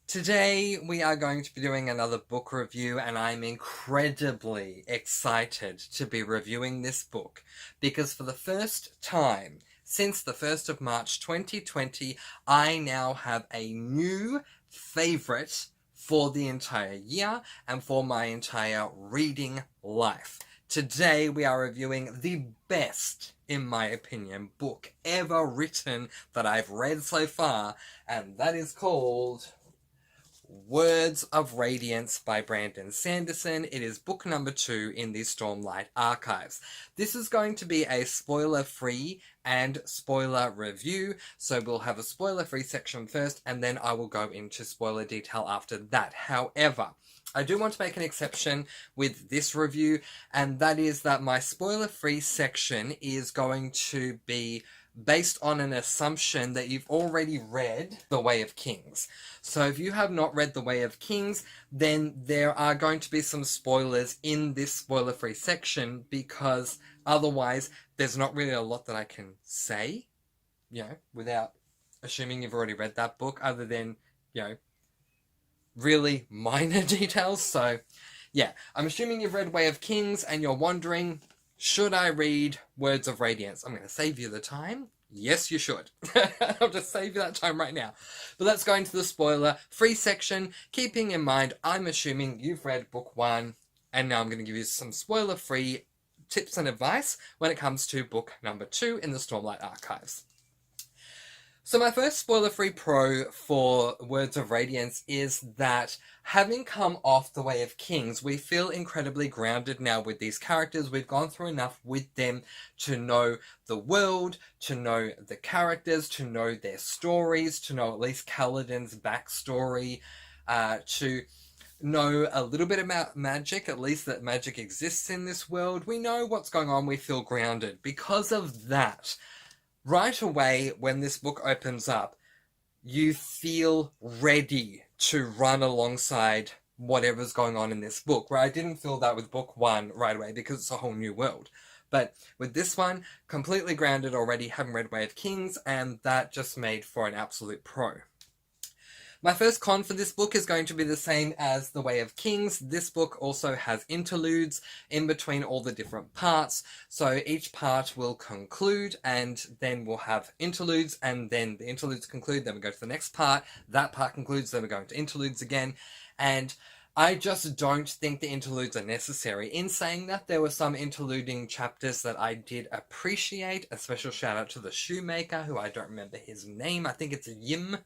Today we are going to be doing another book review, and I'm incredibly excited to be reviewing this book because for the first time since the 1st of March 2020, I now have a new favourite for the entire year and for my entire reading life. Today we are reviewing the best, in my opinion, book ever written that I've read so far, and that is called Words of Radiance by Brandon Sanderson. It is book number 2 in the Stormlight Archives. This is going to be a spoiler-free and spoiler review, so we'll have a spoiler-free section first, and then I will go into spoiler detail after that. However, I do want to make an exception with this review, and that is that my spoiler-free section is going to be based on an assumption that you've already read The Way of Kings. So if you have not read The Way of Kings, then there are going to be some spoilers in this spoiler-free section, because otherwise there's not really a lot that I can say, without assuming you've already read that book, other than, really minor details. So, yeah, I'm assuming you've read Way of Kings and you're wondering, should I read Words of Radiance? I'm going to save you the time. Yes, you should. I'll just save you that time right now. But let's go into the spoiler-free section, keeping in mind I'm assuming you've read book 1, and now I'm going to give you some spoiler-free tips and advice when it comes to book number 2 in the Stormlight Archives. So my first spoiler-free pro for Words of Radiance is that, having come off The Way of Kings, we feel incredibly grounded now with these characters. We've gone through enough with them to know the world, to know the characters, to know their stories, to know at least Kaladin's backstory, to know a little bit about magic, at least that magic exists in this world. We know what's going on, we feel grounded. Because of that, right away, when this book opens up, you feel ready to run alongside whatever's going on in this book, where I didn't feel that with book 1 right away because it's a whole new world. But with this one, completely grounded already, having read Way of Kings, and that just made for an absolute pro. My first con for this book is going to be the same as The Way of Kings. This book also has interludes in between all the different parts. So each part will conclude, and then we'll have interludes, and then the interludes conclude, then we go to the next part. That part concludes, then we go into interludes again. And I just don't think the interludes are necessary. In saying that, there were some interluding chapters that I did appreciate. A special shout out to the shoemaker, who I don't remember his name. I think it's Yim.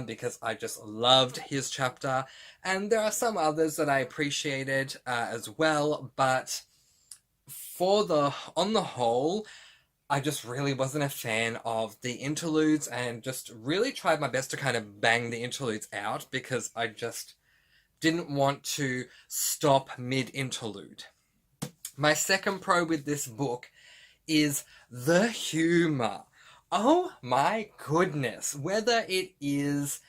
Because I just loved his chapter, and there are some others that I appreciated as well, but on the whole, I just really wasn't a fan of the interludes, and just really tried my best to kind of bang the interludes out, because I just didn't want to stop mid-interlude. My second pro with this book is the humour. Oh my goodness, whether it is,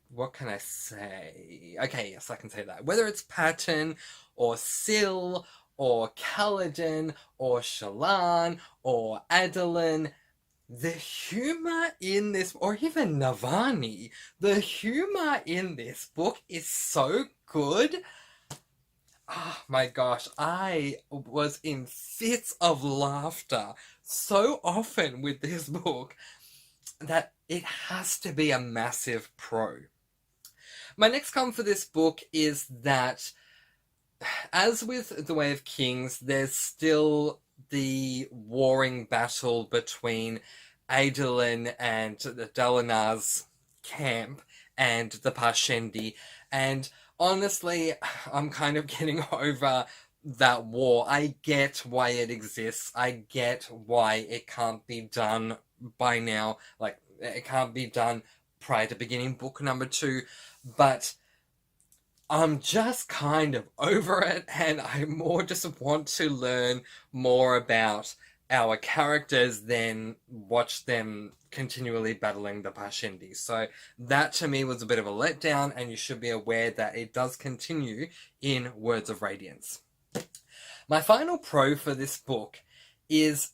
what can I say? Okay, yes, I can say that. Whether it's Patton, or Syl, or Kaladin, or Shallan, or Adolin, the humour in this, or even Navani, the humour in this book is so good. Oh my gosh, I was in fits of laughter so often with this book that it has to be a massive pro. My next comment for this book is that, as with The Way of Kings, there's still the warring battle between Adolin and Dalinar's camp and the Parshendi, and honestly, I'm kind of getting over that war. I get why it exists. I get why it can't be done by now. Like, it can't be done prior to beginning book number 2. But I'm just kind of over it, and I more just want to learn more about our characters than watch them continually battling the Parshendi. So that to me was a bit of a letdown, and you should be aware that it does continue in Words of Radiance. My final pro for this book is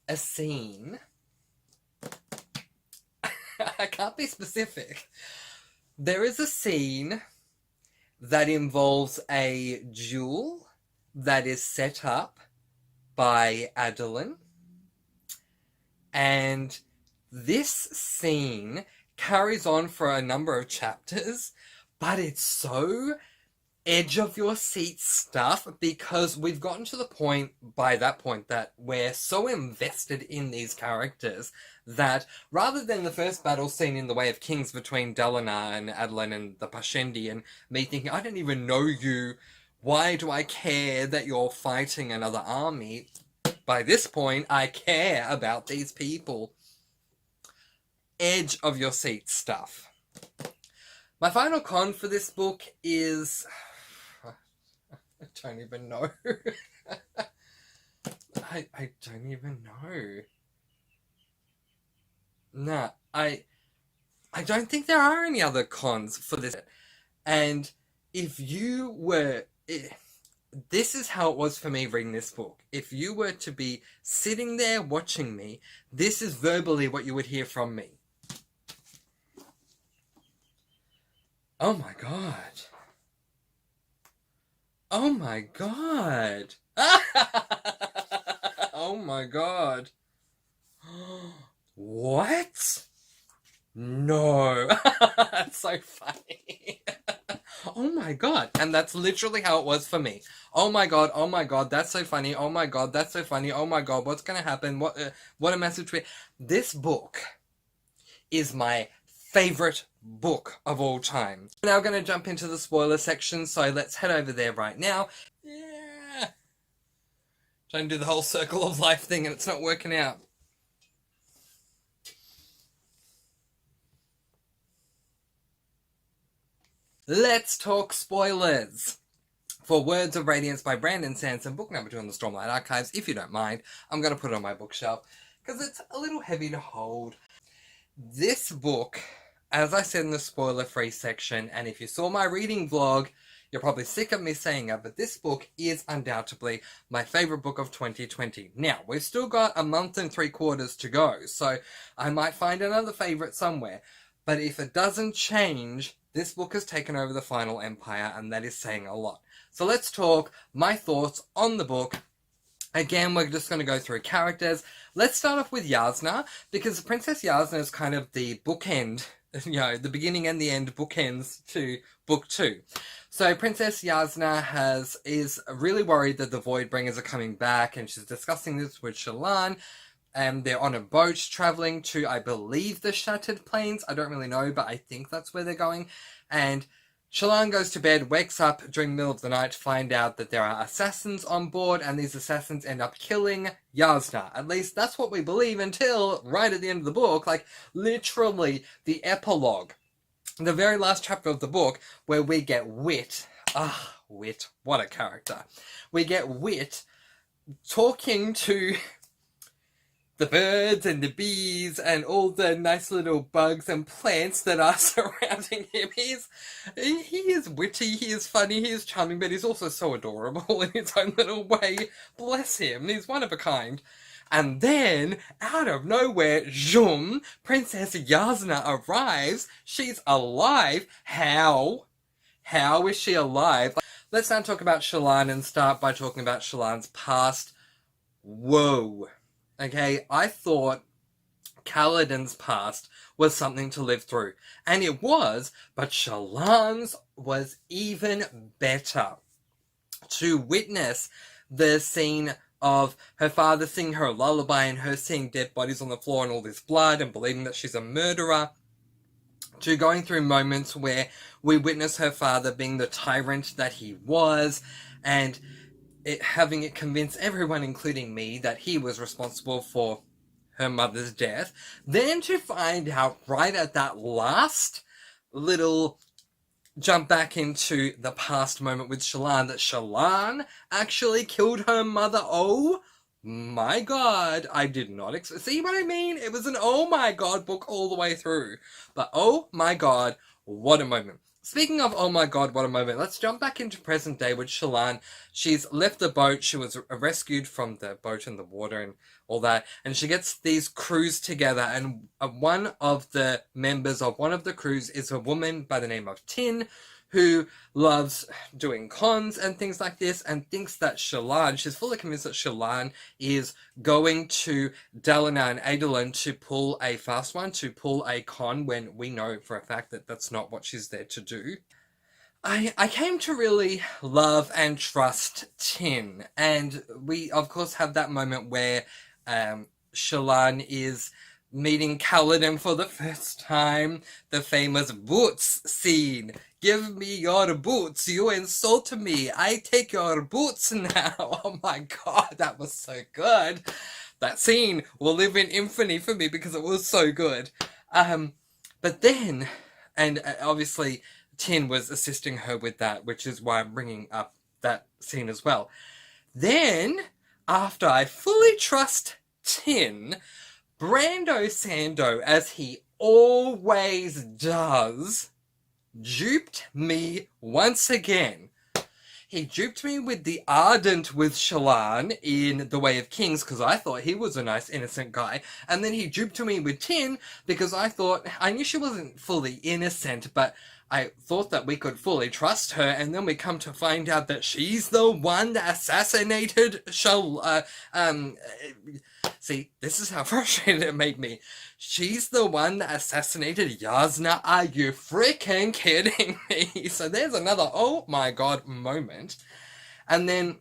a scene I can't be specific. There is a scene that involves a duel that is set up by Adeline. And this scene carries on for a number of chapters, but it's so edge of your seat stuff because we've gotten to the point by that point that we're so invested in these characters that rather than the first battle scene in the Way of Kings between Dalinar and Adeline and the Pashendi and me thinking, I don't even know you, why do I care that you're fighting another army? By this point, I care about these people. Edge of your seat stuff. My final con for this book is... I don't even know. I don't even know. Nah, I don't think there are any other cons for this. And if you were... This is how it was for me reading this book. If you were to be sitting there watching me, this is verbally what you would hear from me. Oh my god. Oh my god. Oh my god. What? No. That's so funny. Oh my god. And that's literally how it was for me. Oh my god, that's so funny. Oh my god, that's so funny. Oh my god, what's gonna happen? What a message for this book is my favorite book of all time. We're now going to jump into the spoiler section, so let's head over there right now. Yeah. Trying to do the whole circle of life thing and it's not working out. Let's talk spoilers. For Words of Radiance by Brandon Sanson, book number 2 in the Stormlight Archives. If you don't mind, I'm going to put it on my bookshelf because it's a little heavy to hold. This book, as I said in the spoiler-free section, and if you saw my reading vlog, you're probably sick of me saying it, but this book is undoubtedly my favourite book of 2020. Now, we've still got a month and 3/4 to go, so I might find another favourite somewhere. But if it doesn't change, this book has taken over the final empire, and that is saying a lot. So let's talk my thoughts on the book. Again, we're just going to go through characters. Let's start off with Jasnah, because Princess Jasnah is kind of the bookend, you know, the beginning and the end bookends to book 2. So Princess Jasnah is really worried that the Voidbringers are coming back, and she's discussing this with Shallan, and they're on a boat traveling to, I believe, the Shattered Plains. I don't really know, but I think that's where they're going. And Shallan goes to bed, wakes up during the middle of the night to find out that there are assassins on board, and these assassins end up killing Jasnah. At least that's what we believe until right at the end of the book, like literally the epilogue. The very last chapter of the book where we get Wit. Wit, what a character. We get Wit talking to the birds and the bees and all the nice little bugs and plants that are surrounding him. He is witty, he is funny, he is charming, but he's also so adorable in his own little way. Bless him, he's one of a kind. And then, out of nowhere, zoom, Princess Jasnah arrives. She's alive. How? How is she alive? Let's now talk about Shallan and start by talking about Shallan's past. Whoa. Okay, I thought Kaladin's past was something to live through. And it was, but Shallan's was even better. To witness the scene of her father singing her a lullaby and her seeing dead bodies on the floor and all this blood and believing that she's a murderer, to going through moments where we witness her father being the tyrant that he was, and having it convince everyone, including me, that he was responsible for her mother's death. Then to find out right at that last little jump back into the past moment with Shallan, that Shallan actually killed her mother. Oh my god, I did not see what I mean? It was an oh my god book all the way through. But oh my god, what a moment. Speaking of, oh my god, what a moment, let's jump back into present day with Shallan. She's left the boat, she was rescued from the boat in the water and all that, and she gets these crews together, and one of the members of one of the crews is a woman by the name of Tin, who loves doing cons and things like this, and thinks that Shallan, she's fully convinced that Shallan is going to Dalinar and Adolin to pull a fast one, to pull a con, when we know for a fact that that's not what she's there to do. I came to really love and trust Tin, and we of course have that moment where Shallan is meeting Kaladin for the first time, the famous boots scene. Give me your boots, you insult me, I take your boots now. Oh my god, that was so good. That scene will live in infamy for me because it was so good. But then, and obviously Tin was assisting her with that, which is why I'm bringing up that scene as well. Then, after I fully trust Tin, Brando Sando, as he always does, duped me once again. He duped me with the Ardent with Shallan in The Way of Kings, because I thought he was a nice, innocent guy. And then he duped me with Tin, because I knew she wasn't fully innocent, but I thought that we could fully trust her, and then we come to find out that she's the one that assassinated see, this is how frustrated it made me. She's the one that assassinated Yasna. Are you freaking kidding me? So there's another oh my god moment. And then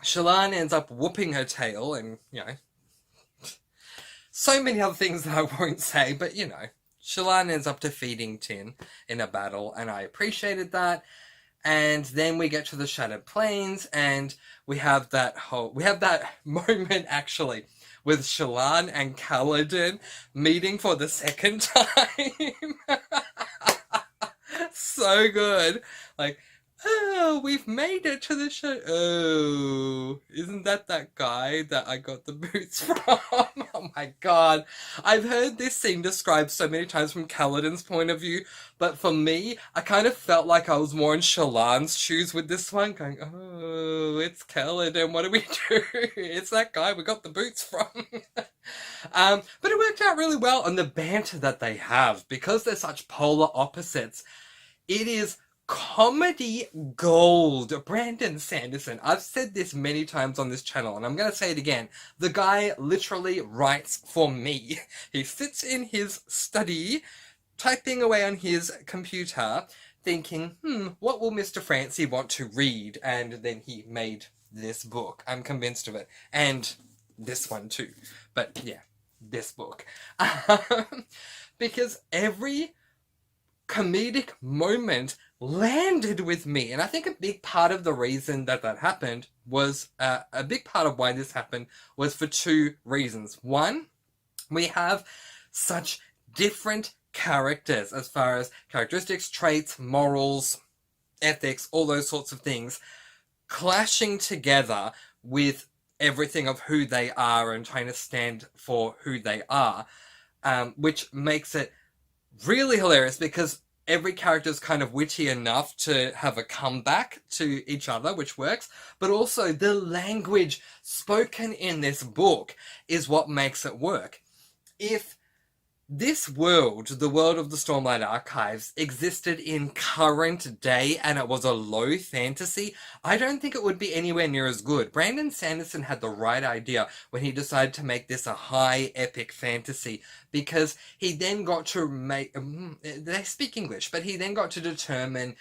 Shallan ends up whooping her tail, and, you know, so many other things that I won't say, but, you know, Shallan ends up defeating Tin in a battle, and I appreciated that. And then we get to the Shattered Plains, and we have that moment, actually, with Shallan and Kaladin meeting for the second time. So good. Like, oh, we've made it to the show. Oh, isn't that guy that I got the boots from? Oh my god. I've heard this scene described so many times from Kaladin's point of view, but for me, I kind of felt like I was more in Shallan's shoes with this one, going, oh, it's Kaladin, what do we do? It's that guy we got the boots from. But it worked out really well, and the banter that they have, because they're such polar opposites, it is comedy gold. Brandon Sanderson, I've said this many times on this channel, and I'm going to say it again. The guy literally writes for me. He sits in his study, typing away on his computer, thinking, what will Mr. Francy want to read? And then he made this book. I'm convinced of it. And this one too. But yeah, this book. Because every comedic moment landed with me, and I think a big part of the reason that happened was a big part of why this happened was for two reasons. One, we have such different characters as far as characteristics, traits, morals, ethics, all those sorts of things clashing together with everything of who they are and trying to stand for who they are, which makes it really hilarious because every character is kind of witty enough to have a comeback to each other, which works, but also the language spoken in this book is what makes it work. If this world, the world of the Stormlight Archives, existed in current day and it was a low fantasy, I don't think it would be anywhere near as good. Brandon Sanderson had the right idea when he decided to make this a high epic fantasy, because he then got to make... they speak English, but he then got to determine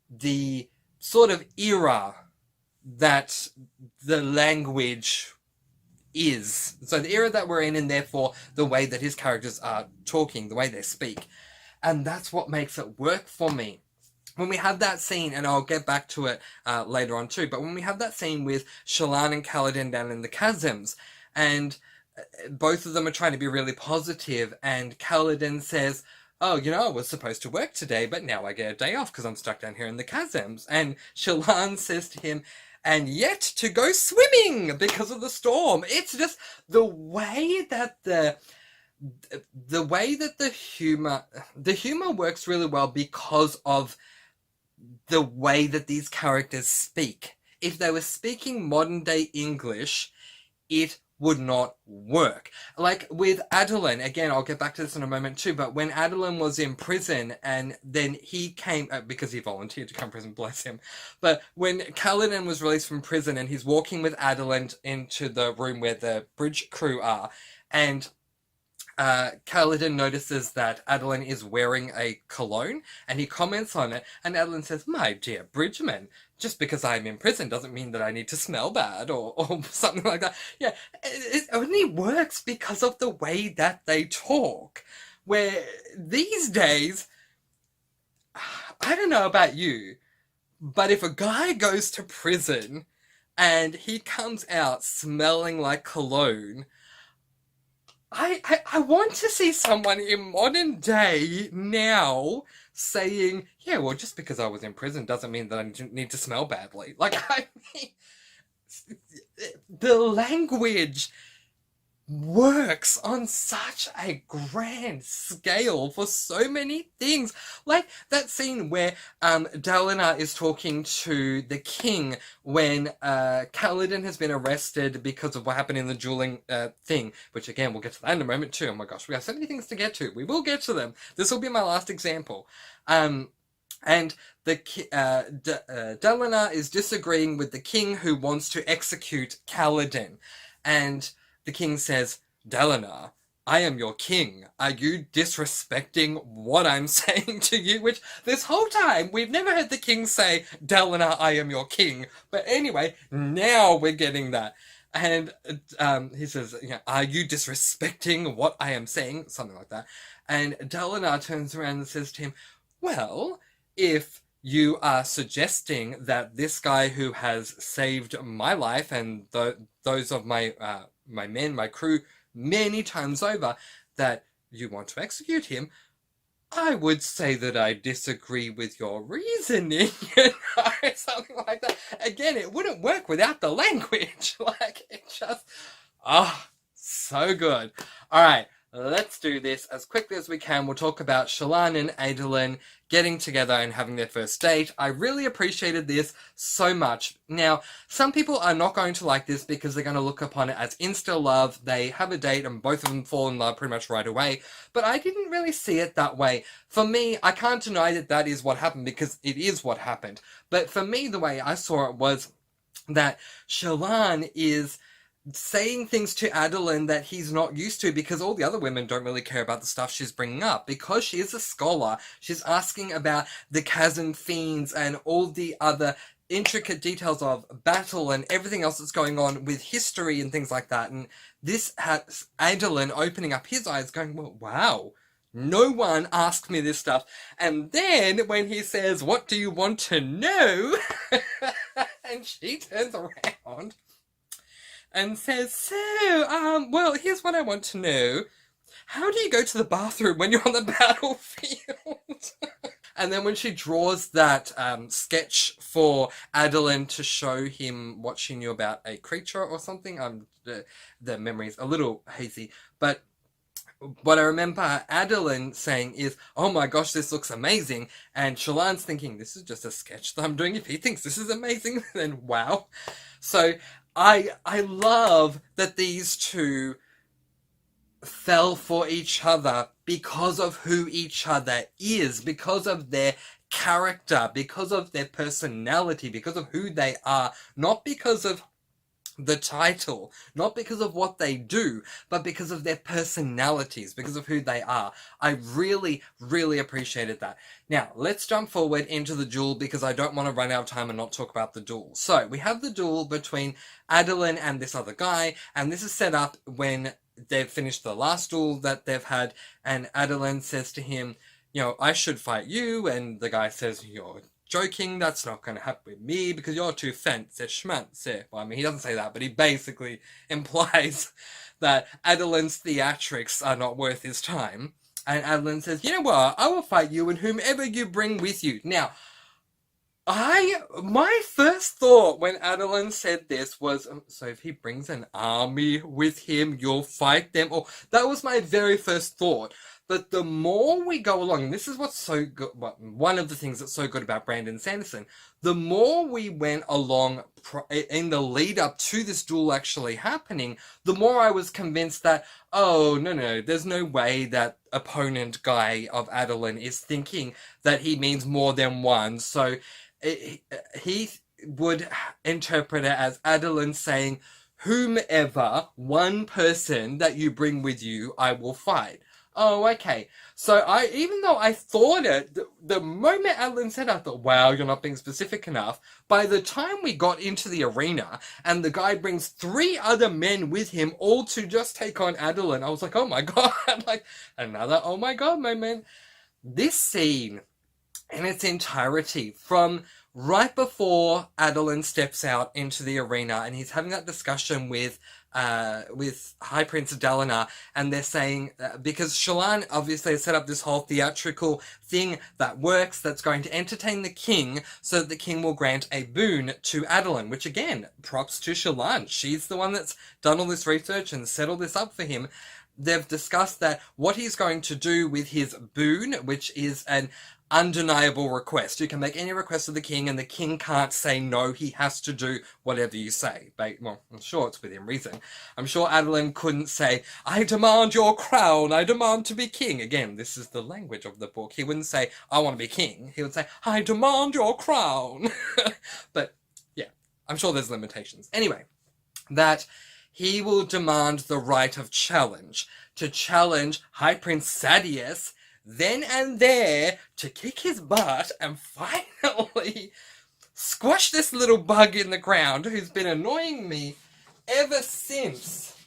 the sort of era that the language is. So the era that we're in, and therefore the way that his characters are talking, the way they speak. And that's what makes it work for me. When we have that scene, and I'll get back to it later on too, but when we have that scene with Shallan and Kaladin down in the chasms, and both of them are trying to be really positive, and Kaladin says, oh, you know, I was supposed to work today, but now I get a day off because I'm stuck down here in the chasms. And Shallan says to him, and yet to go swimming because of the storm. It's just the way that the humor works really well because of the way that these characters speak. If they were speaking modern day English, it would not work. Like with Adeline, again, I'll get back to this in a moment too, but when Adeline was in prison and then he came, because he volunteered to come to prison, bless him, but when Kaladin was released from prison and he's walking with Adeline into the room where the bridge crew are, and Kaladin notices that Adeline is wearing a cologne, and he comments on it, and Adeline says, "My dear Bridgman, just because I'm in prison doesn't mean that I need to smell bad," or something like that. Yeah, it only works because of the way that they talk. Where these days, I don't know about you, but if a guy goes to prison and he comes out smelling like cologne, I want to see someone in modern day now saying, yeah, well, just because I was in prison doesn't mean that I need to smell badly. Like, I mean, the language works on such a grand scale for so many things. Like that scene where Dalinar is talking to the king when Kaladin has been arrested because of what happened in the dueling thing, which again, we'll get to that in a moment too. Oh my gosh, we have so many things to get to. We will get to them. This will be my last example. And the Dalinar is disagreeing with the king who wants to execute Kaladin. And the king says, "Dalinar, I am your king. Are you disrespecting what I'm saying to you?" Which, this whole time, we've never heard the king say, "Dalinar, I am your king." But anyway, now we're getting that. And he says, "Are you disrespecting what I am saying?" Something like that. And Dalinar turns around and says to him, "Well, if you are suggesting that this guy who has saved my life and those of my men, my crew, many times over, that you want to execute him, I would say that I disagree with your reasoning," something like that. Again, it wouldn't work without the language. Like, it just, so good. All right, let's do this as quickly as we can. We'll talk about Shallan and Adolin getting together and having their first date. I really appreciated this so much. Now, some people are not going to like this because they're going to look upon it as insta-love. They have a date and both of them fall in love pretty much right away. But I didn't really see it that way. For me, I can't deny that that is what happened because it is what happened. But for me, the way I saw it was that Shallan is saying things to Adolin that he's not used to because all the other women don't really care about the stuff she's bringing up. Because she is a scholar, she's asking about the chasm fiends and all the other intricate details of battle and everything else that's going on with history and things like that. And this has Adolin opening up his eyes going, well, wow, no one asked me this stuff. And then when he says, "What do you want to know?" and she turns around and says, well, here's what I want to know. How do you go to the bathroom when you're on the battlefield? And then when she draws that sketch for Adolin to show him what she knew about a creature or something, the memory's a little hazy, but what I remember Adolin saying is, "Oh my gosh, this looks amazing." And Shallan's thinking, this is just a sketch that I'm doing. If he thinks this is amazing, then wow. So I love that these two fell for each other because of who each other is, because of their character, because of their personality, because of who they are, not because of the title, not because of what they do, but because of their personalities, because of who they are. I really, really appreciated that. Now, let's jump forward into the duel because I don't want to run out of time and not talk about the duel. So, we have the duel between Adolin and this other guy, and this is set up when they've finished the last duel that they've had, and Adolin says to him, "I should fight you," and the guy says, "You're joking, that's not going to happen with me because you're too fancy schmancy." Well, I mean, he doesn't say that, but he basically implies that Adolin's theatrics are not worth his time. And Adolin says, "You know what, I will fight you and whomever you bring with you." Now, my first thought when Adolin said this was, so if he brings an army with him, you'll fight them? Or that was my very first thought. But the more we go along, and this is what's so good, one of the things that's so good about Brandon Sanderson, the more we went along in the lead up to this duel actually happening, the more I was convinced that, oh, no, there's no way that opponent guy of Adeline is thinking that he means more than one. So he would interpret it as Adeline saying, whomever, one person that you bring with you, I will fight. Oh, okay. So even though I thought it, the moment Adeline said, I thought, wow, you're not being specific enough. By the time we got into the arena and the guy brings 3 other men with him, all to just take on Adeline, I was like, oh my god, like another oh my god moment. This scene in its entirety, from right before Adeline steps out into the arena and he's having that discussion with High Prince Dalinar, and they're saying, because Shallan obviously has set up this whole theatrical thing that works, that's going to entertain the king, so that the king will grant a boon to Adeline, which again, props to Shallan. She's the one that's done all this research and set all this up for him. They've discussed that what he's going to do with his boon, which is an undeniable request. You can make any request of the king and the king can't say no. He has to do whatever you say. Well, I'm sure it's within reason. I'm sure Adeline couldn't say, I demand your crown, I demand to be king. Again, this is the language of the book. He wouldn't say, I want to be king. He would say, I demand your crown. But yeah, I'm sure there's limitations. Anyway, that he will demand the right of challenge, to challenge High Prince Sadeas then and there to kick his butt and finally squash this little bug in the ground who's been annoying me ever since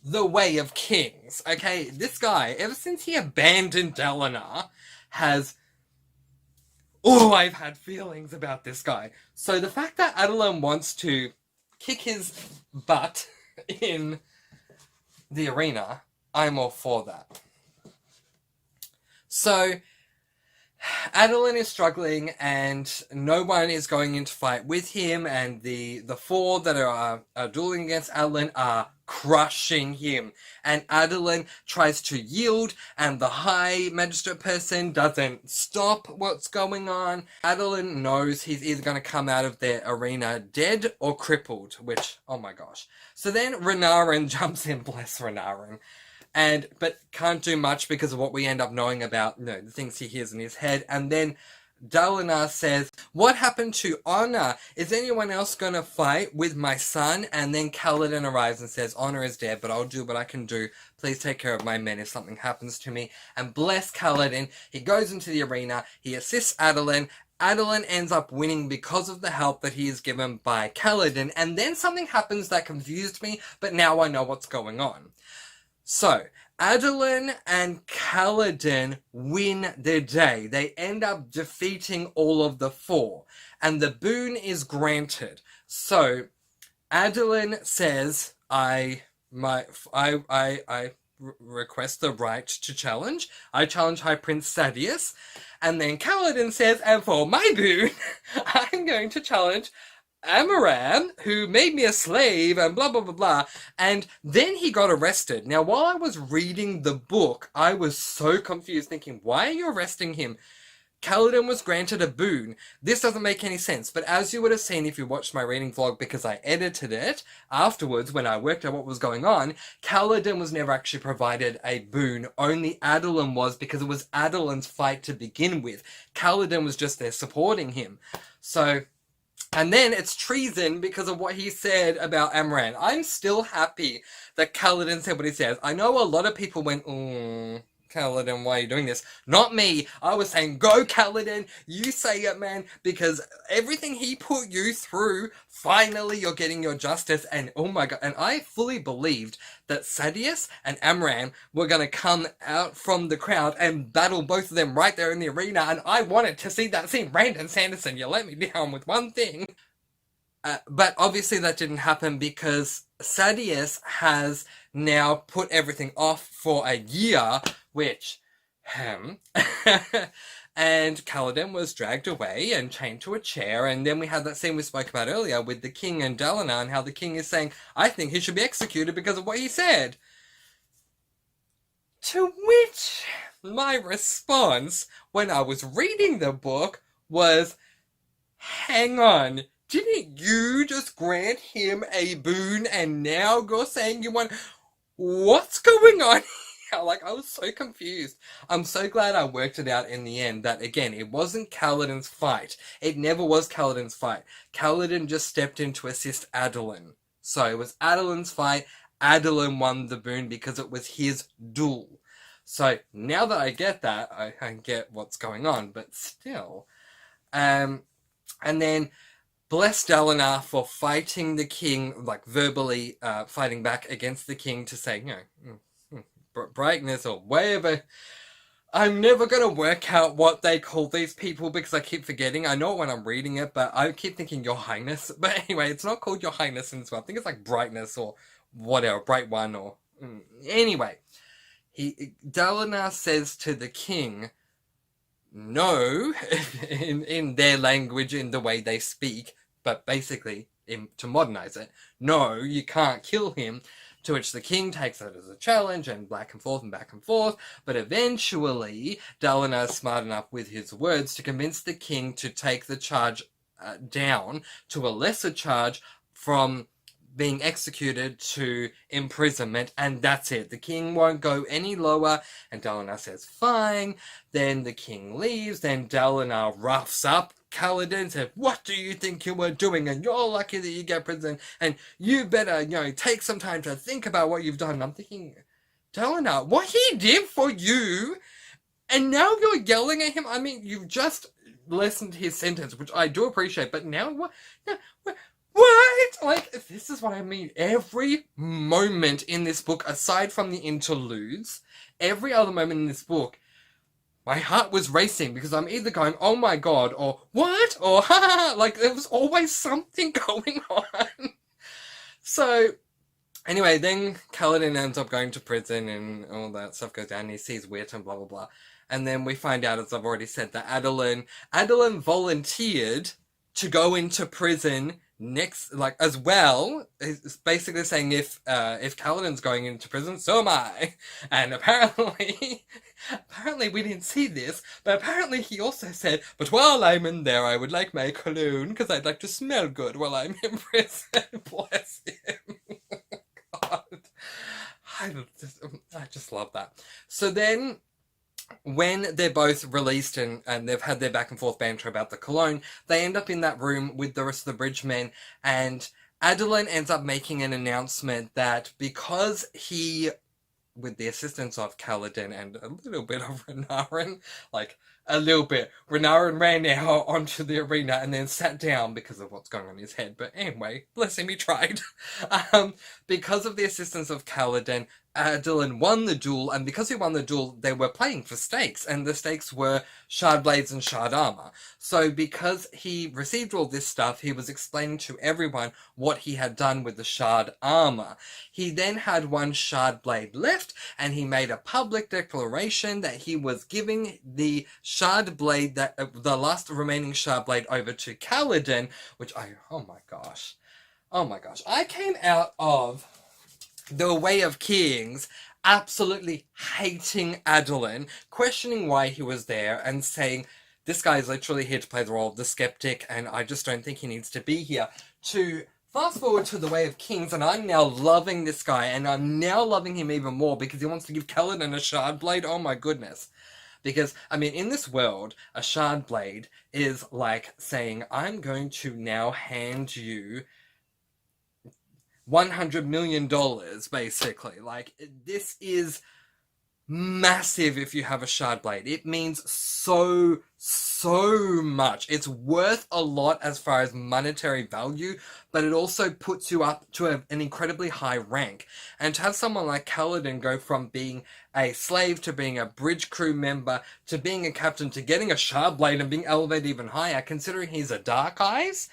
the Way of Kings. Okay, this guy, ever since he abandoned Dalinar, has... Oh, I've had feelings about this guy. So the fact that Adeline wants to kick his butt in the arena, I'm all for that. So, Adeline is struggling and no one is going in to fight with him, and the 4 that are dueling against Adeline are crushing him. And Adeline tries to yield and the High Magistrate person doesn't stop what's going on. Adeline knows he's either going to come out of the arena dead or crippled, which, oh my gosh. So then Renarin jumps in, bless Renarin. But can't do much because of what we end up knowing about, the things he hears in his head. And then Dalinar says, what happened to honor? Is anyone else going to fight with my son? And then Kaladin arrives and says, honor is dead, but I'll do what I can do. Please take care of my men if something happens to me. And bless Kaladin. He goes into the arena. He assists Adeline. Adeline ends up winning because of the help that he is given by Kaladin. And then something happens that confused me, but now I know what's going on. So, Adeline and Kaladin win their day. They end up defeating all of the 4. And the boon is granted. So, Adeline says, I request the right to challenge. I challenge High Prince Sadeas. And then Kaladin says, and for my boon, I'm going to challenge Amaram, who made me a slave, and blah, blah, blah, blah. And then he got arrested. Now, while I was reading the book, I was so confused, thinking, why are you arresting him? Kaladin was granted a boon. This doesn't make any sense. But as you would have seen if you watched my reading vlog, because I edited it afterwards when I worked out what was going on, Kaladin was never actually provided a boon. Only Adeline was, because it was Adeline's fight to begin with. Kaladin was just there supporting him. So... And then it's treason because of what he said about Amran. I'm still happy that Kaladin said what he says. I know a lot of people went, Kaladin, why are you doing this? Not me. I was saying, go Kaladin, you say it, man, because everything he put you through, finally you're getting your justice, and oh my god, and I fully believed that Sadeas and Amram were going to come out from the crowd and battle both of them right there in the arena, and I wanted to see that scene. Brandon Sanderson, you let me down with one thing. But obviously that didn't happen because Sadeas has now put everything off for a year, which, and Kaladin was dragged away and chained to a chair, and then we had that scene we spoke about earlier with the king and Dalinar, and how the king is saying, I think he should be executed because of what he said. To which my response when I was reading the book was, hang on, didn't you just grant him a boon and now you're saying you want... What's going on here? Like, I was so confused. I'm so glad I worked it out in the end that, again, it wasn't Kaladin's fight. It never was Kaladin's fight. Kaladin just stepped in to assist Adolin. So it was Adolin's fight. Adolin won the boon because it was his duel. So now that I get that, I get what's going on, but still. And then bless Dalinar for fighting the king, like verbally fighting back against the king to say, brightness or whatever. I'm never going to work out what they call these people because I keep forgetting. I know it when I'm reading it, but I keep thinking Your Highness. But anyway, it's not called Your Highness in this one. I think it's like brightness or whatever, bright one or... Anyway, Dalinar says to the king, no, in their language, in the way they speak, but basically, to modernize it, no, you can't kill him, to which the king takes it as a challenge, and back and forth, but eventually, Dalinar's smart enough with his words to convince the king to take the charge down to a lesser charge from being executed to imprisonment, and that's it. The king won't go any lower, and Dalinar says, fine. Then the king leaves, then Dalinar roughs up Kaladin, says, what do you think you were doing, and you're lucky that you get prison, and you better, take some time to think about what you've done. And I'm thinking, Dalinar, what he did for you, and now you're yelling at him? I mean, you've just listened to his sentence, which I do appreciate, but now what? What? Like, this is what I mean. Every moment in this book, aside from the interludes, every other moment in this book, my heart was racing because I'm either going, oh my god, or what? Or ha ha ha. Like, there was always something going on. So, anyway, then Kaladin ends up going to prison and all that stuff goes down. And he sees Wit and blah, blah, blah. And then we find out, as I've already said, that Adolin volunteered to go into prison next, like, as well. It's basically saying if Kaladin's going into prison, so am I. And apparently we didn't see this, but apparently he also said, but while I'm in there, I would like my cologne, because I'd like to smell good while I'm in prison. Bless him. God. I just love that. So then, when they're both released and they've had their back and forth banter about the cologne, they end up in that room with the rest of the bridgemen, and Adolin ends up making an announcement that because he, with the assistance of Kaladin and a little bit of Renarin, like a little bit, Renarin ran out onto the arena and then sat down because of what's going on in his head. But anyway, bless him, he tried. Because of the assistance of Kaladin, Adolin won the duel, and because he won the duel, they were playing for stakes, and the stakes were shard blades and shard armor. So because he received all this stuff, he was explaining to everyone what he had done with the shard armor. He then had one shard blade left, and he made a public declaration that he was giving the shard blade, the last remaining shard blade, over to Kaladin, which oh my gosh, I came out of The Way of Kings absolutely hating Adolin, questioning why he was there, and saying, this guy is literally here to play the role of the skeptic, and I just don't think he needs to be here. To fast forward to The Way of Kings, and I'm now loving this guy, and I'm now loving him even more because he wants to give Kaladin a shard blade. Oh my goodness. Because, I mean, in this world, a shard blade is like saying, I'm going to now hand you $100 million, basically. Like, this is massive if you have a shard blade. It means so much. It's worth a lot as far as monetary value, but it also puts you up to an incredibly high rank. And to have someone like Kaladin go from being a slave to being a bridge crew member to being a captain to getting a shard blade and being elevated even higher, considering he's a Dark Eyes,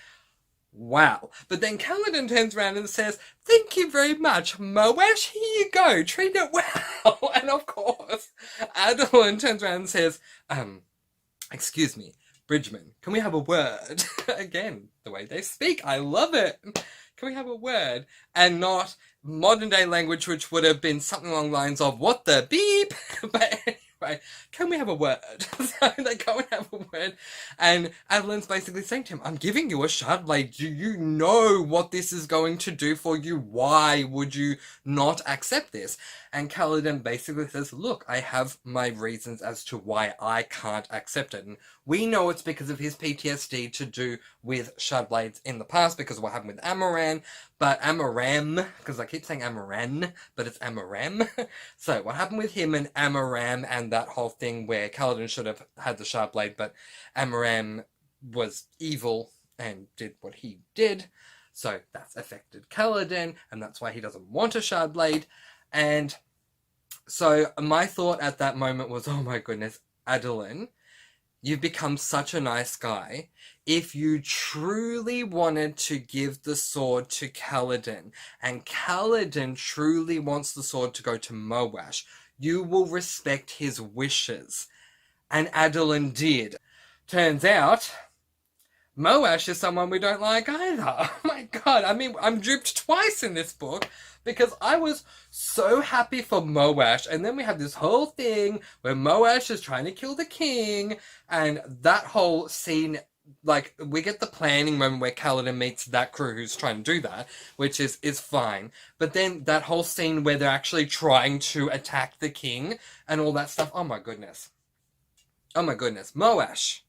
wow. But then Kaladin turns around and says, thank you very much, Moash, here you go, treat it well. And of course, Adolin turns around and says, excuse me, Bridgman, can we have a word? Again, the way they speak, I love it. Can we have a word? And not modern day language, which would have been something along the lines of, what the beep? But anyway, can we have a word? So they go and have a word. And Adeline's basically saying to him, I'm giving you a Shardblade. Do you know what this is going to do for you? Why would you not accept this? And Kaladin basically says, look, I have my reasons as to why I can't accept it. And we know it's because of his PTSD to do with Shardblades in the past, because of what happened with Amaran. But Amaram, because I keep saying Amaran, but it's Amaram. So what happened with him and Amaram and that whole thing where Kaladin should have had the Shardblade, but Amaram was evil and did what he did. So that's affected Kaladin, and that's why he doesn't want a Shardblade. And so my thought at that moment was, oh my goodness, Adeline, you've become such a nice guy. If you truly wanted to give the sword to Kaladin, and Kaladin truly wants the sword to go to Moash, you will respect his wishes. And Adeline did. Turns out, Moash is someone we don't like either. Oh my god, I mean, I'm duped twice in this book, because I was so happy for Moash, and then we have this whole thing where Moash is trying to kill the king, and that whole scene, like, we get the planning moment where Kaladin meets that crew who's trying to do that, which is fine. But then that whole scene where they're actually trying to attack the king and all that stuff, oh my goodness. Oh my goodness. Moash,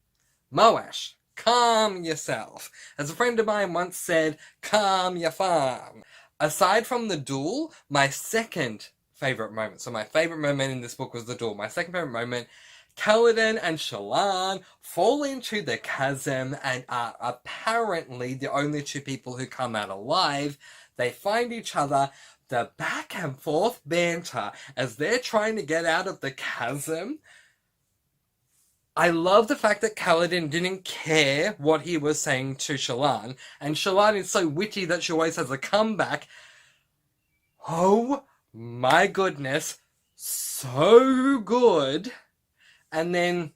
calm yourself. As a friend of mine once said, calm your farm. Aside from the duel, my second favourite moment, so my favourite moment in this book was the duel. My second favourite moment, Kaladin and Shallan fall into the chasm and are apparently the only two people who come out alive. They find each other. The back and forth banter as they're trying to get out of the chasm. I love the fact that Kaladin didn't care what he was saying to Shallan, and Shallan is so witty that she always has a comeback. Oh my goodness, so good. And then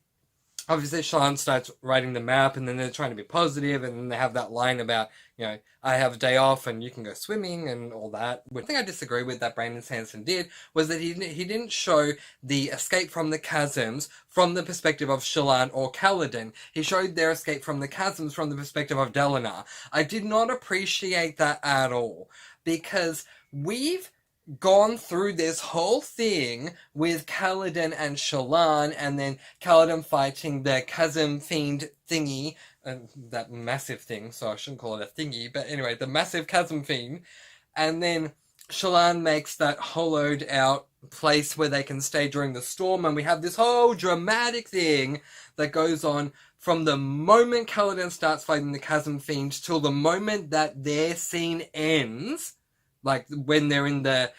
obviously Shallan starts writing the map, and then they're trying to be positive, and then they have that line about, you know, I have a day off and you can go swimming and all that. One thing I disagree with that Brandon Sanderson did was that he didn't show the escape from the chasms from the perspective of Shallan or Kaladin. He showed their escape from the chasms from the perspective of Dalinar. I did not appreciate that at all, because we've gone through this whole thing with Kaladin and Shallan, and then Kaladin fighting the chasm fiend thingy, that massive thing, so I shouldn't call it a thingy, but anyway, the massive chasm fiend, and then Shallan makes that hollowed out place where they can stay during the storm, and we have this whole dramatic thing that goes on from the moment Kaladin starts fighting the chasm fiend till the moment that their scene ends, like when they're in the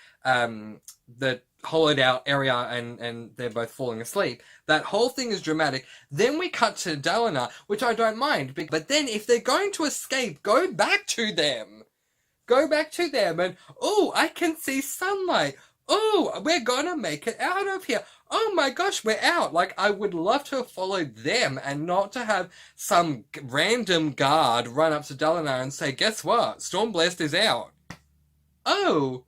hollowed out area and they're both falling asleep. That whole thing is dramatic. Then we cut to Dalinar, which I don't mind. But then if they're going to escape, go back to them. Go back to them and, oh, I can see sunlight. Oh, we're gonna make it out of here. Oh my gosh, we're out. Like, I would love to have followed them and not to have some random guard run up to Dalinar and say, guess what? Stormblast is out. Oh.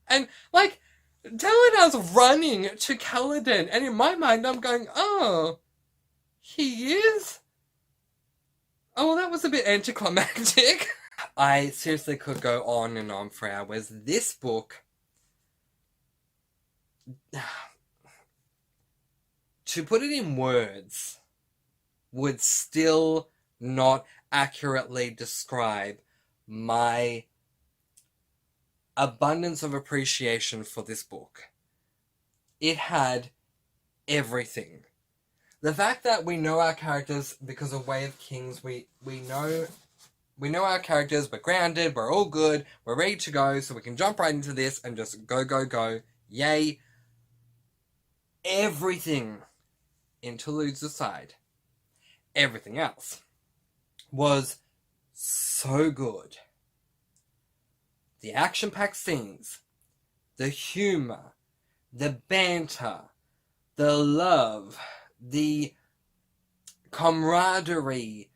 And, like, Dalinar's running to Kaladin, and in my mind I'm going, oh, he is? Oh, well, that was a bit anticlimactic. I seriously could go on and on for hours. This book, to put it in words, would still not accurately describe my abundance of appreciation for this book. It had everything. The fact that we know our characters because of Way of Kings, we know our characters, we're grounded, we're all good, we're ready to go, so we can jump right into this and just go, go, go. Yay. Everything, interludes aside, everything else was so good. The action-packed scenes, the humor, the banter, the love, the camaraderie.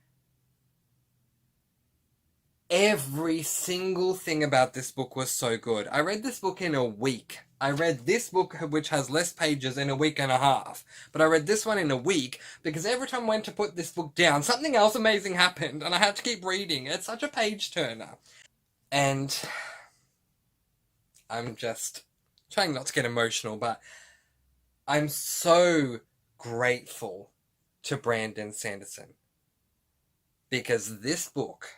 Every single thing about this book was so good. I read this book in a week. I read this book, which has less pages, in a week and a half. But I read this one in a week because every time I went to put this book down, something else amazing happened and I had to keep reading. It's such a page turner. And I'm just trying not to get emotional, but I'm so grateful to Brandon Sanderson because this book,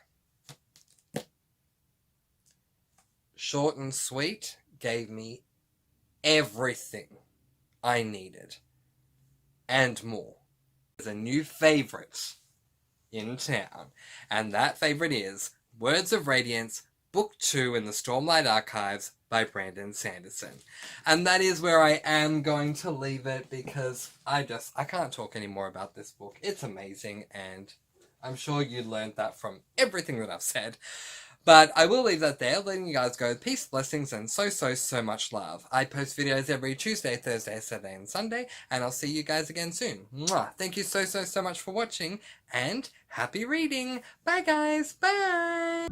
short and sweet, gave me everything I needed and more. There's a new favourite in town, and that favourite is Words of Radiance, Book 2 in the Stormlight Archives by Brandon Sanderson. And that is where I am going to leave it because I can't talk anymore about this book. It's amazing, and I'm sure you learned that from everything that I've said. But I will leave that there, letting you guys go with peace, blessings, and so much love. I post videos every Tuesday, Thursday, Saturday, and Sunday, and I'll see you guys again soon. Mwah! Thank you so much for watching, and happy reading! Bye guys! Bye!